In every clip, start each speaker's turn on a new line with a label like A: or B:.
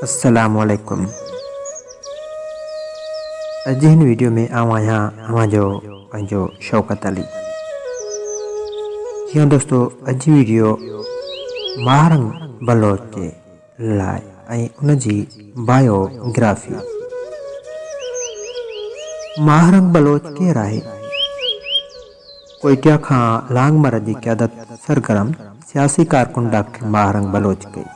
A: अस्सलामुअलैकुम। अॼु हिन वीडियो में आऊं आहियां अवांजो पंहिंजो शौकत अली। जी हाँ दोस्तों, अॼु जी वीडियो महारंग बलोच जे लाइ ऐं उनजी बायोग्राफी। महारंग बलोच केरु आहे? कोयटा खां लांगमर जी क़यादत सरगर्म सियासी कारकुन डॉक्टर महारंग बलोच कई।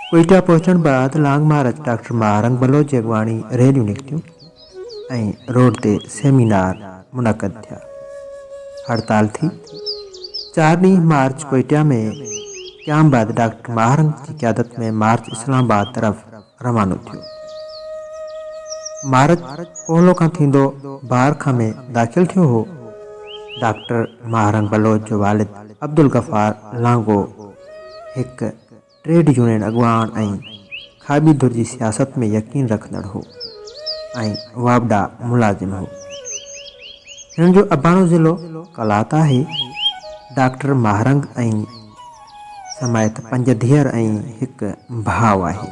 A: कोयटा पहुचण बाद लांगमार डॉक्टर महारंग बलोच जी अॻवाणी रैलियूं निकितियूं ऐं रोड ते सेमिनार मुनक़द थिया। हड़ताल थी। 4 ॾींहं मार्च कोयटा में क़याम बाद डॉक्टर महारंग जी क़यादत में मार्च इस्लामाबाद तरफ़ रवानो थियो। मार्च पोहलो खां थींदो बारखा में दाख़िल थियो हो। डॉक्टर महारंग बलोच जो वालिद अब्दुल गफ़ार लांगो हिकु ट्रेड यूनियन अॻवान ऐं खाबीदुर जी सियासत में यकीन रखंदड़ हो ऐं वाबडा मुलाज़िम हो। हिन जो अबाणो ज़िलो कलात आहे। डॉक्टर महारंग ऐं समेत 5 धीअर ऐं हिकु भाउ आहे।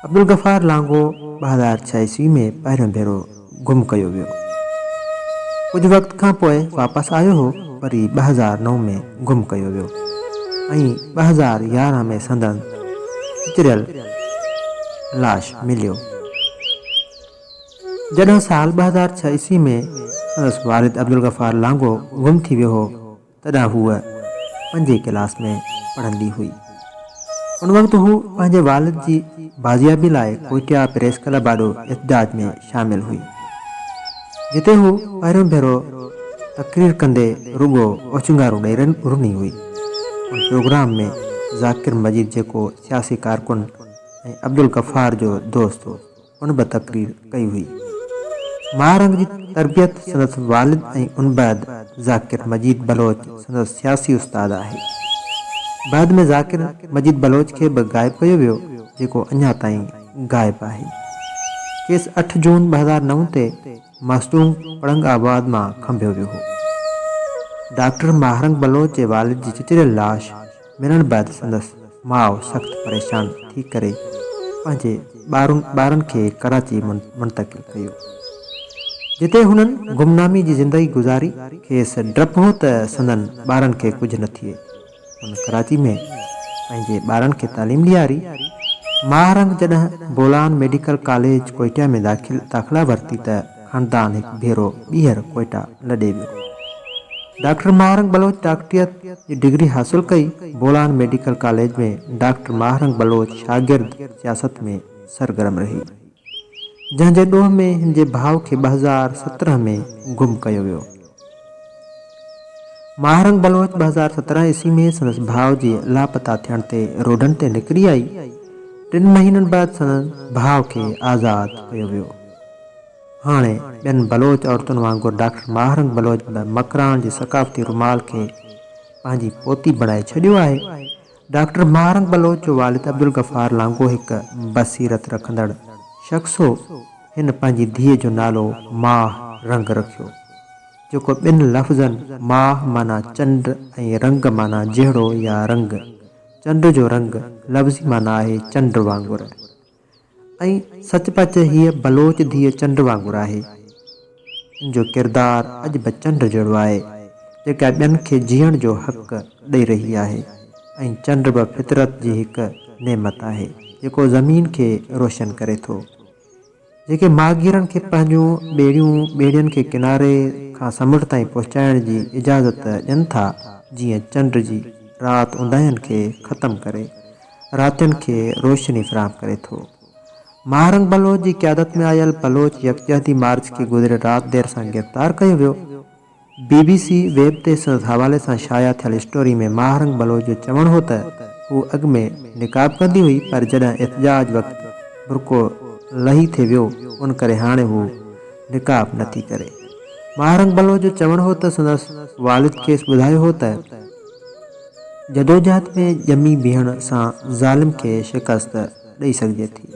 A: अब्दुल गफ़ार लांगो 2006 ईस्वी में पहिरियों भेरो गुम कयो वियो। कुझु वक़्त खां पोइ वापसि आयो हो, वरी 2009 में गुम कयो वियो ऐं 2011 में संदन चिचरियल लाश मिलियो। जॾहिं साल 2006 ईस्वी में संदसि वालिद अब्दुल गफ़ार लांगो गुम थी वियो हो, तॾहिं हूअ 5वीं क्लास में पढ़ंदी हुई। उन वक़्तु हू पंहिंजे वालिद जी बाज़ियाबी लाइ कोयटा प्रेस क्लब आॾो एहतजाज में शामिल हुई, जिते हू पहिरियों भेरो तक़रीर कंदे रुगो ओचिंगारूं ॾेई रुनी हुई। उन प्रोग्राम में ज़ाकिर मजीद जेको सियासी कारकुन ऐं अब्दुल गफ़ार जो दोस्त हो, उन बि तक़रीर कई हुई। महारंग जी तरबियत संदसि वालिद ऐं उन बैद ज़ाकिर मजीद बलोच संदसि सियासी उस्ताद आहे। बाद में ज़ाकिर मजीद बलोच खे बि गाइब कयो वियो, जेको अञा ताईं गाइब आहे। केस 8 जून 2009 ते मासूम पड़ंग आबाद मां खंभियो वियो हो। डॉक्टर महारंग बलोच जे वालिद जी चिचरियल लाश मिलण बैदि संदसि माउ सख़्तु परेशान थी करे पंहिंजे ॿारनि खे कराची मुंतक़िल कयो, जिते हुननि गुमनामी जी ज़िंदगी गुज़ारी। खेसि डपु हो त संदनि ॿारनि खे कुझु न थिए। हुन कराची में पंहिंजे ॿारनि खे तालीम ॾियारी। महारंग जॾहिं बोलान मेडिकल कॉलेज कोयटा में दाख़िला वरिती त ख़ानदान हिकु भेरो ॿीहर कोयटा लॾे वियो। डॉक्टर महारंग बलोच डॉक्टरियत जी डिग्री हासिल कई। बोलान मेडिकल कॉलेज में डॉक्टर महारंग बलोच शागिर्द सियासत में सरगर्म रही, जंहिंजे ॾोह में हिन जे भाउ खे 2017 में गुम कयो वियो। महारंग बलोच 2017 ईस्वी में संदसि भाउ जी लापता थियण ते रोडनि ते निकिरी आई। 3 महीननि बाद संदसि भाउ खे आज़ादु कयो वियो। हाणे ॿियनि बलोच औरतुनि वांगुरु डॉक्टर महारंग बलोच बि मकरान जी सक़ाफ़ती रुमाल खे पंहिंजी पोती बणाए छॾियो आहे। डॉक्टर महारंग बलोच जो वालिद अब्दुल गफ़ार लांगो हिकु बसीरत रखंदड़ शख़्स हो। हिन पंहिंजी धीअ जो नालो माह रंग रखियो, जेको 2 लफ़्ज़नि माह माना चंड ऐं रंग माना जहिड़ो या रंग। चंड जो रंग लफ़्ज़ी माना आहे चंड वांगुरु, ऐं सचपच हीअ बलोच धीअ चंड वांगुरु आहे। इन जो किरदारु अॼु बि चंड जहिड़ो आहे, जेका ॿियनि खे जीअण जो हक़ ॾेई रही आहे। ऐं चंड बि फितरत जी हिकु नेमत आहे, जेको ज़मीन खे रोशन करे थो। जेके मागीरनि खे पंहिंजूं ॿेड़ियुनि खे किनारे खां समुंड ताईं पहुचाइण जी इजाज़त ॾियनि था, जीअं चंड जी राति उंदहियुनि खे ख़तमु करे रातियुनि खे रोशनी फ़राहम करे थो। महारंग बलोच जी क़यादत में आयल बलोच यकजहती मार्च के गुज़िरियल राति देर सां गिरफ़्तार कयो वियो। BBC वेब ते संदसि हवाले सां शाया थियल स्टोरी में महारंग बलोच जो चवणु हो त हू अॻु में निकाब कंदी हुई, पर जॾहिं एहतजाज वक़्तु बुरको लही थे वियो, उन करे हाणे हू निकाब नथी करे। महारंग बलोच जो चवणु हो त संदसि वालिद खेसि ॿुधायो हो त जदोजहद में ॼमी बीहण सां ज़ालिम खे शिकस्त ॾेई सघिजे थी।